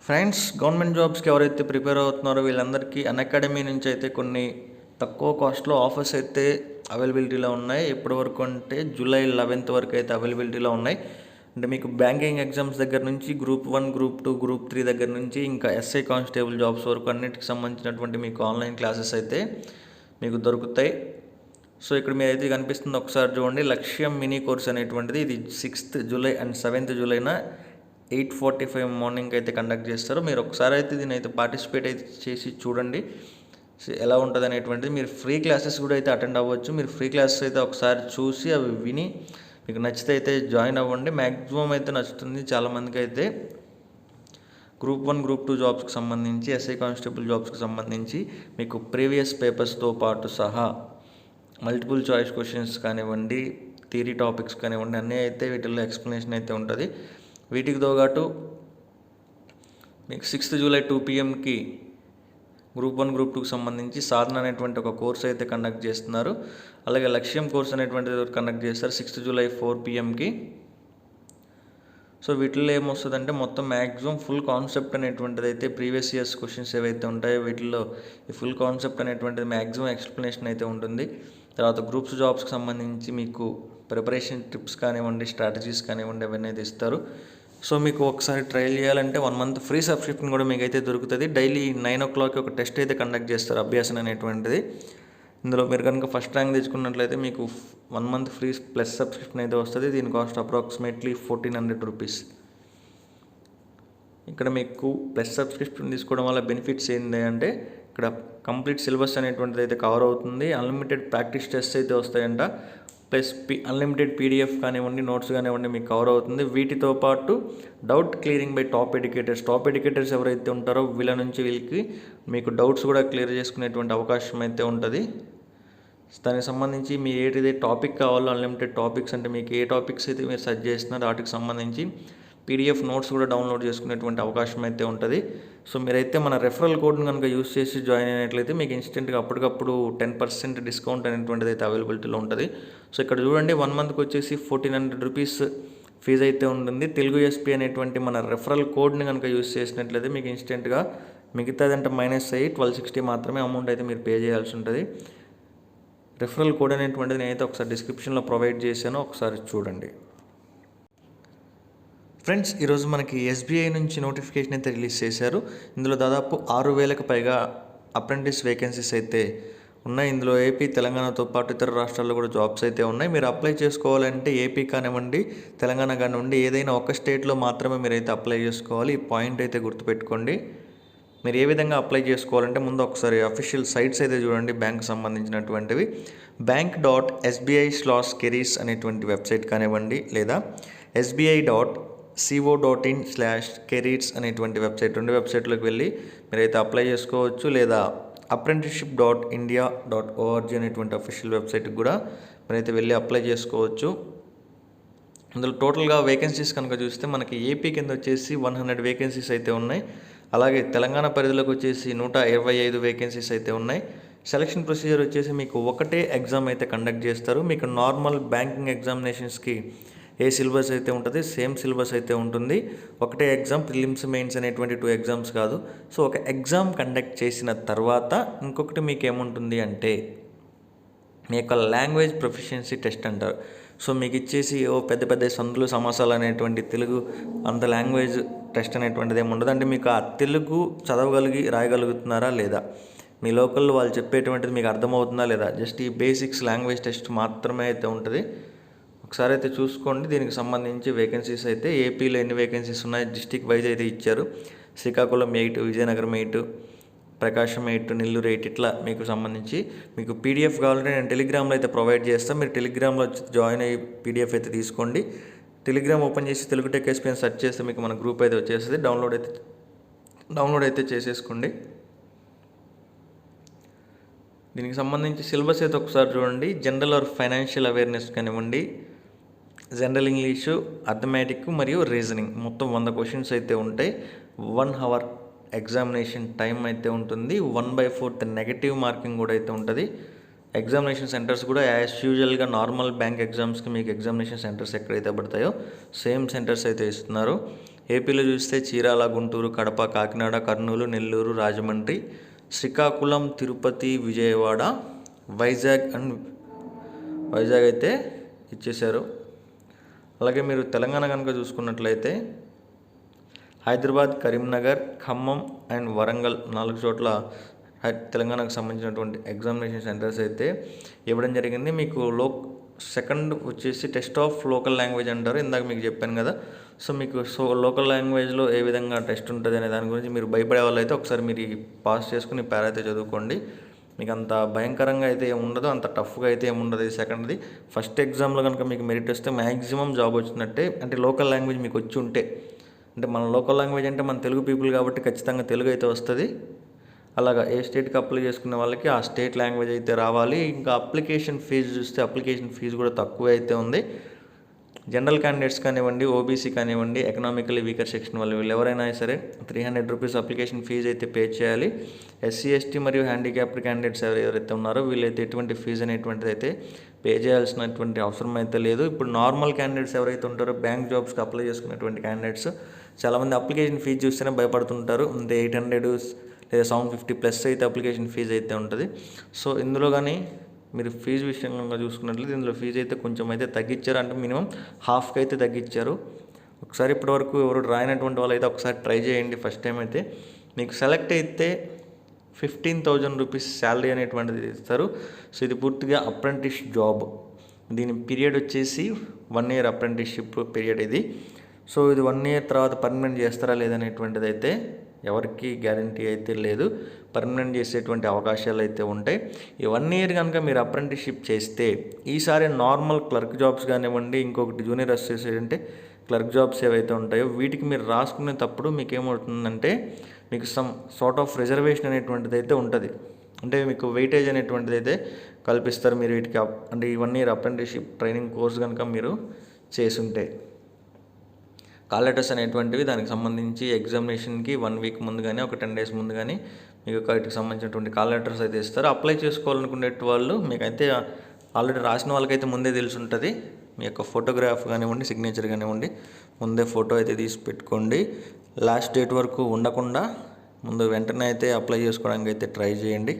Friends, government జాబ్స్కి ఎవరైతే prepare అవుతున్నారో వీళ్ళందరికీ అన్అకాడమీ నుంచి అయితే కొన్ని తక్కువ కాస్ట్లో ఆఫర్స్ అయితే అవైలబిలిటీలో ఉన్నాయి. ఎప్పటి వరకు అంటే జూలై 11th వరకు అయితే అవైలబిలిటీలో ఉన్నాయి. అంటే మీకు బ్యాంకింగ్ ఎగ్జామ్స్ దగ్గర నుంచి గ్రూప్ 1, గ్రూప్ 2, గ్రూప్ 3 దగ్గర నుంచి ఇంకా ఎస్ఐ కానిస్టేబుల్ జాబ్స్ వరకు అన్నిటికి సంబంధించినటువంటి మీకు ఆన్లైన్ క్లాసెస్ అయితే మీకు దొరుకుతాయి. సో ఇక్కడ మీరైతే కనిపిస్తుంది, ఒకసారి చూడండి. లక్ష్యం మినీ కోర్స్ అనేటువంటిది ఇది 6th July and 7th జూలైన 8:45 morning అయితే కండక్ట్ చేస్తారు. మీరు ఒకసారి అయితే దీని అయితే పార్టిసిపేట్ అయితే చేసి చూడండి ఎలా ఉంటుంది అనేటువంటిది. మీరు ఫ్రీ క్లాసెస్ కూడా అయితే అటెండ్ అవ్వచ్చు. మీరు ఫ్రీ క్లాసెస్ అయితే ఒకసారి చూసి అవి విని మీకు నచ్చితే అయితే జాయిన్ అవ్వండి. మ్యాక్సిమం అయితే నచ్చుతుంది చాలామందికి అయితే. గ్రూప్ 1, గ్రూప్ 2 జాబ్స్కి సంబంధించి, ఎస్ఐ కానిస్టేబుల్ జాబ్స్కి సంబంధించి మీకు ప్రీవియస్ పేపర్స్తో పాటు సహా మల్టిపుల్ చాయిస్ క్వశ్చన్స్ కానివ్వండి, థియరీ టాపిక్స్ కానివ్వండి, అన్నీ అయితే వీటిల్లో ఎక్స్ప్లెనేషన్ అయితే ఉంటుంది. వీటికి తోగాటు మీకు 6th July 2 PM group 1, group 2కి సంబంధించి సాధన అనేటువంటి ఒక కోర్స్ అయితే కండక్ట్ చేస్తున్నారు. అలాగే లక్ష్యం కోర్స్ అనేటువంటిది కండక్ట్ చేస్తారు 6th జూలై 4 PM. సో వీటిల్లో ఏమొస్తుందంటే మొత్తం మ్యాక్సిమం ఫుల్ కాన్సెప్ట్ అనేటువంటిది అయితే ప్రీవియస్ ఇయర్స్ క్వశ్చన్స్ ఏవైతే ఉంటాయో వీటిల్లో ఈ ఫుల్ కాన్సెప్ట్ అనేటువంటిది మ్యాక్సిమం ఎక్స్ప్లెనేషన్ అయితే ఉంటుంది. తర్వాత గ్రూప్స్ జాబ్స్కి సంబంధించి మీకు ప్రిపరేషన్ టిప్స్ కానివ్వండి, స్ట్రాటజీస్ కానివ్వండి, అవన్నీ అయితే ఇస్తారు. సో మీకు ఒకసారి ట్రయల్ చేయాలంటే 1 month ఫ్రీ సబ్స్క్రిప్షన్ కూడా మీకు అయితే దొరుకుతుంది. డైలీ 9 o'clock ఒక టెస్ట్ అయితే కండక్ట్ చేస్తారు, అభ్యాసన అనేటువంటిది. ఇందులో మీరు కనుక ఫస్ట్ ర్యాంక్ తెచ్చుకున్నట్లయితే మీకు 1 month ఫ్రీ ప్లస్ సబ్స్క్రిప్షన్ అయితే వస్తుంది. దీని కాస్ట్ అప్రాక్సిమేట్లీ 1400 రూపీస్. ఇక్కడ మీకు ప్లస్ సబ్స్క్రిప్షన్ తీసుకోవడం వల్ల బెనిఫిట్స్ ఏంటి అంటే ఇక్కడ కంప్లీట్ సిలబస్ అనేటువంటిది అయితే కవర్ అవుతుంది. అన్లిమిటెడ్ ప్రాక్టీస్ టెస్ట్ అయితే వస్తాయంట. ప్లస్ అన్లిమిటెడ్ PDF కానివ్వండి, నోట్స్ కానివ్వండి మీకు కవర్ అవుతుంది. వీటితో పాటు doubt clearing by top educators ఎవరైతే ఉంటారో వీళ్ళ నుంచి వీళ్ళకి మీకు డౌట్స్ కూడా క్లియర్ చేసుకునేటువంటి అవకాశం అయితే ఉంటుంది. దానికి సంబంధించి మీ ఏదైతే టాపిక్ కావాలో, అన్లిమిటెడ్ టాపిక్స్ అంటే మీకు ఏ టాపిక్స్ అయితే మీరు సెర్చ్ చేస్తున్నారో వాటికి సంబంధించి PDF నోట్స్ కూడా డౌన్లోడ్ చేసుకునేటువంటి అవకాశం అయితే ఉంటుంది. సో మీరైతే మన రెఫరల్ కోడ్ని కనుక యూస్ చేసి జాయిన్ అయినట్లయితే మీకు ఇన్స్టెంట్గా అప్పటికప్పుడు 10% డిస్కౌంట్ అనేటువంటిది అయితే అవైలబిలిటీలో ఉంటుంది. సో ఇక్కడ చూడండి, 1 monthకి వచ్చేసి 1400 రూపీస్ ఫీజు అయితే ఉంటుంది. తెలుగు SP అనేటువంటి మన రెఫరల్ కోడ్ని కనుక యూస్ చేసినట్లయితే మీకు ఇన్స్టెంట్గా మిగతాదంటే మైనస్ అయ్యి 1260 మాత్రమే అమౌంట్ అయితే మీరు పే చేయాల్సి ఉంటుంది. రెఫరల్ కోడ్ అనేటువంటిది నేనైతే ఒకసారి డిస్క్రిప్షన్లో ప్రొవైడ్ చేశాను, ఒకసారి చూడండి. ఫ్రెండ్స్, ఈరోజు మనకి SBI నుంచి నోటిఫికేషన్ అయితే రిలీజ్ చేశారు. ఇందులో దాదాపు 6,000కి పైగా అప్రెంటిస్ వేకెన్సీస్ అయితే ఉన్నాయి. ఇందులో ఏపీ, తెలంగాణతో పాటు ఇతర రాష్ట్రాల్లో కూడా జాబ్స్ అయితే ఉన్నాయి. మీరు అప్లై చేసుకోవాలంటే ఏపీ కానివ్వండి, తెలంగాణ కానివ్వండి, ఏదైనా ఒక స్టేట్లో మాత్రమే మీరైతే అప్లై చేసుకోవాలి. ఈ పాయింట్ అయితే గుర్తుపెట్టుకోండి. మీరు ఏ విధంగా అప్లై చేసుకోవాలంటే ముందు ఒకసారి అఫీషియల్ సైట్స్ అయితే చూడండి, బ్యాంక్ సంబంధించినటువంటివి. bank.sbi/careers అనేటువంటి వెబ్సైట్ కానివ్వండి, లేదా sbi.co.in/careers అనేటువంటి వెబ్సైట్, 2 వెబ్సైట్లోకి వెళ్ళి మీరైతే అప్లై చేసుకోవచ్చు. లేదా apprenticeship.india.org అనేటువంటి అఫీషియల్ వెబ్సైట్కి కూడా మీరైతే వెళ్ళి అప్లై చేసుకోవచ్చు. అందులో టోటల్గా వేకెన్సీస్ కనుక చూస్తే మనకి ఏపీ కింద వచ్చేసి 100 వేకెన్సీస్ అయితే ఉన్నాయి. అలాగే తెలంగాణ పరిధిలోకి వచ్చేసి 125 వేకెన్సీస్ అయితే ఉన్నాయి. సెలక్షన్ ప్రొసీజర్ వచ్చేసి మీకు ఒకటే ఎగ్జామ్ అయితే కండక్ట్ చేస్తారు. మీకు నార్మల్ బ్యాంకింగ్ ఎగ్జామినేషన్స్కి ఏ సిలబస్ అయితే ఉంటుంది, సేమ్ సిలబస్ అయితే ఉంటుంది. ఒకటే ఎగ్జామ్, ప్రిలిమ్స్, మెయిన్స్ అనేటువంటి 2 ఎగ్జామ్స్ కాదు. సో ఒక ఎగ్జామ్ కండక్ట్ చేసిన తర్వాత ఇంకొకటి మీకు ఏముంటుంది అంటే మీ యొక్క లాంగ్వేజ్ ప్రొఫిషియన్సీ టెస్ట్ అంటారు. సో మీకు ఇచ్చేసి పెద్ద పెద్ద సందులు సమాసాలు అనేటువంటి తెలుగు అంత లాంగ్వేజ్ టెస్ట్ అనేటువంటిది ఏమి ఉండదు. అంటే మీకు ఆ తెలుగు చదవగలిగి రాయగలుగుతున్నారా లేదా, మీ లోకల్లో వాళ్ళు చెప్పేటువంటిది మీకు అర్థమవుతుందా లేదా, జస్ట్ ఈ బేసిక్స్ లాంగ్వేజ్ టెస్ట్ మాత్రమే అయితే ఉంటుంది. ఒకసారి అయితే చూసుకోండి. దీనికి సంబంధించి వేకెన్సీస్ అయితే ఏపీలో ఎన్ని వేకెన్సీస్ ఉన్నాయి డిస్టిక్ వైజ్ అయితే ఇచ్చారు. శ్రీకాకుళం 8, విజయనగరం 8, ప్రకాశం 8, నెల్లూరు 8, ఇట్లా మీకు సంబంధించి మీకు PDF కావాలంటే నేను టెలిగ్రామ్లో అయితే ప్రొవైడ్ చేస్తాను. మీరు టెలిగ్రామ్లో జాయిన్ అయ్యి PDF అయితే తీసుకోండి. టెలిగ్రామ్ ఓపెన్ చేసి తెలుగు టెక్ SP అని సెర్చ్ చేస్తే మీకు మన గ్రూప్ అయితే వచ్చేస్తుంది. డౌన్లోడ్ అయితే చేసేసుకోండి. దీనికి సంబంధించి సిలబస్ అయితే ఒకసారి చూడండి. జనరల్ ఆర్ ఫైనాన్షియల్ అవేర్నెస్ కానివ్వండి, జనరల్ ఇంగ్లీషు, అథమెటిక్ మరియు రీజనింగ్, మొత్తం 100 క్వశ్చన్స్ అయితే ఉంటాయి. 1 hour ఎగ్జామినేషన్ టైం అయితే ఉంటుంది. 1/4 నెగటివ్ మార్కింగ్ కూడా అయితే ఉంటుంది. ఎగ్జామినేషన్ సెంటర్స్ కూడా యాజ్ యూజువల్గా నార్మల్ బ్యాంక్ ఎగ్జామ్స్కి మీకు ఎగ్జామినేషన్ సెంటర్స్ ఎక్కడైతే పడతాయో సేమ్ సెంటర్స్ అయితే ఇస్తున్నారు. ఏపీలో చూస్తే చీరాల, గుంటూరు, కడప, కాకినాడ, కర్నూలు, నెల్లూరు, రాజమండ్రి, శ్రీకాకుళం, తిరుపతి, విజయవాడ, వైజాగ్ అయితే ఇచ్చేశారు. అలాగే మీరు తెలంగాణ కనుక చూసుకున్నట్లయితే హైదరాబాద్, కరీంనగర్, ఖమ్మం అండ్ వరంగల్ 4 చోట్ల తెలంగాణకు సంబంధించినటువంటి ఎగ్జామినేషన్ సెంటర్స్ అయితే ఇవ్వడం జరిగింది. మీకు సెకండ్ వచ్చేసి టెస్ట్ ఆఫ్ లోకల్ లాంగ్వేజ్ అంటారు, ఇందాక మీకు చెప్పాను కదా. సో మీకు లోకల్ లాంగ్వేజ్లో ఏ విధంగా టెస్ట్ ఉంటుంది అనే దాని గురించి మీరు భయపడే వాళ్ళు అయితే ఒకసారి మీరు పాస్ చేసుకుని పేర అయితే చదువుకోండి. మీకు అంత భయంకరంగా అయితే ఏముండదు, అంత టఫ్గా అయితే ఏముండదు. ఇది సెకండ్ది. ఫస్ట్ ఎగ్జామ్లో కనుక మీకు మెరిట్ వస్తే మ్యాక్సిమం జాబ్ వచ్చినట్టే. అంటే లోకల్ లాంగ్వేజ్ మీకు వచ్చి ఉంటే, అంటే మన లోకల్ లాంగ్వేజ్ అంటే మన తెలుగు పీపుల్ కాబట్టి ఖచ్చితంగా తెలుగు అయితే వస్తుంది. అలాగా ఏ స్టేట్కి అప్లై చేసుకునే వాళ్ళకి ఆ స్టేట్ లాంగ్వేజ్ అయితే రావాలి. ఇంకా అప్లికేషన్ ఫీజు చూస్తే అప్లికేషన్ ఫీజు కూడా తక్కువ అయితే ఉంది. జనరల్ క్యాండిడేట్స్ కానివ్వండి, ఓబీసీ కానివ్వండి, ఎకనామికలీ వీకర్ సెక్షన్ వాళ్ళు వీళ్ళు ఎవరైనా సరే 300 రూపీస్ అప్లికేషన్ ఫీజు అయితే పే చేయాలి. ఎస్సీ, ఎస్టీ మరియు హ్యాండిక్యాప్డ్ క్యాండిడేట్స్ ఎవరైతే ఉన్నారో వీళ్ళైతే ఎటువంటి ఫీజు అనేటువంటిది అయితే పే చేయాల్సినటువంటి అవసరం అయితే లేదు. ఇప్పుడు నార్మల్ క్యాండిడేట్స్ ఎవరైతే ఉంటారో బ్యాంక్ జాబ్స్కి అప్లై చేసుకునేటువంటి క్యాండిడేట్స్ చాలామంది అప్లికేషన్ ఫీజు చూస్తేనే భయపడుతుంటారు. అంటే 800 లేదా 750 ప్లస్ అయితే అప్లికేషన్ ఫీజు అయితే ఉంటుంది. సో ఇందులో కానీ మీరు ఫీజు విషయంగా చూసుకున్నట్లయితే ఇందులో ఫీజు అయితే కొంచెం అయితే తగ్గించారు. అంటే మినిమం హాఫ్కి అయితే తగ్గించారు. ఒకసారి ఇప్పటివరకు ఎవరు రాయినటువంటి వాళ్ళు అయితే ఒకసారి ట్రై చేయండి. ఫస్ట్ టైం అయితే మీకు సెలెక్ట్ అయితే 15,000 రూపీస్ శాలరీ అనేటువంటిది ఇస్తారు. సో ఇది పూర్తిగా అప్రెంటిస్ జాబ్. దీని పీరియడ్ వచ్చేసి 1 ఇయర్ అప్రెంటిస్షిప్ పీరియడ్ ఇది. సో ఇది 1 ఇయర్ తర్వాత పర్మనెంట్ చేస్తారా లేదనేటువంటిది అయితే ఎవరికి గ్యారంటీ అయితే లేదు. పర్మనెంట్ చేసేటువంటి అవకాశాలు అయితే ఉంటాయి. ఈ 1 ఇయర్ కనుక మీరు అప్రెంటిస్షిప్ చేస్తే ఈసారి నార్మల్ క్లర్క్ జాబ్స్ కానివ్వండి, ఇంకొకటి జూనియర్ అసిస్టెంట్ అంటే క్లర్క్ జాబ్స్ ఏవైతే ఉంటాయో వీటికి మీరు రాసుకునేటప్పుడు మీకు ఏమవుతుందంటే మీకు సమ్ సార్ట్ ఆఫ్ రిజర్వేషన్ అనేటువంటిది అయితే ఉంటుంది. అంటే మీకు వెయిటేజ్ అనేటువంటిది అయితే కల్పిస్తారు మీరు వీటికి. అంటే ఈ 1 ఇయర్ అప్రెంటిస్షిప్ ట్రైనింగ్ కోర్స్ కనుక మీరు చేసుంటే. కాల్ లెటర్స్ అనేటువంటివి దానికి సంబంధించి ఎగ్జామినేషన్కి 1 వీక్ ముందు కానీ ఒక 10 డేస్ ముందు కానీ మీకు వాటికి సంబంధించినటువంటి కాల్ లెటర్స్ అయితే ఇస్తారు. అప్లై చేసుకోవాలనుకునే వాళ్ళు మీకైతే ఆల్రెడీ రాసిన వాళ్ళకైతే ముందే తెలిసి ఉంటుంది. మీ యొక్క ఫోటోగ్రాఫ్ కానివ్వండి, సిగ్నేచర్ కానివ్వండి, ముందే ఫోటో అయితే తీసి పెట్టుకోండి. లాస్ట్ డేట్ వరకు ఉండకుండా ముందు వెంటనే అయితే అప్లై చేసుకోవడానికి అయితే ట్రై చేయండి.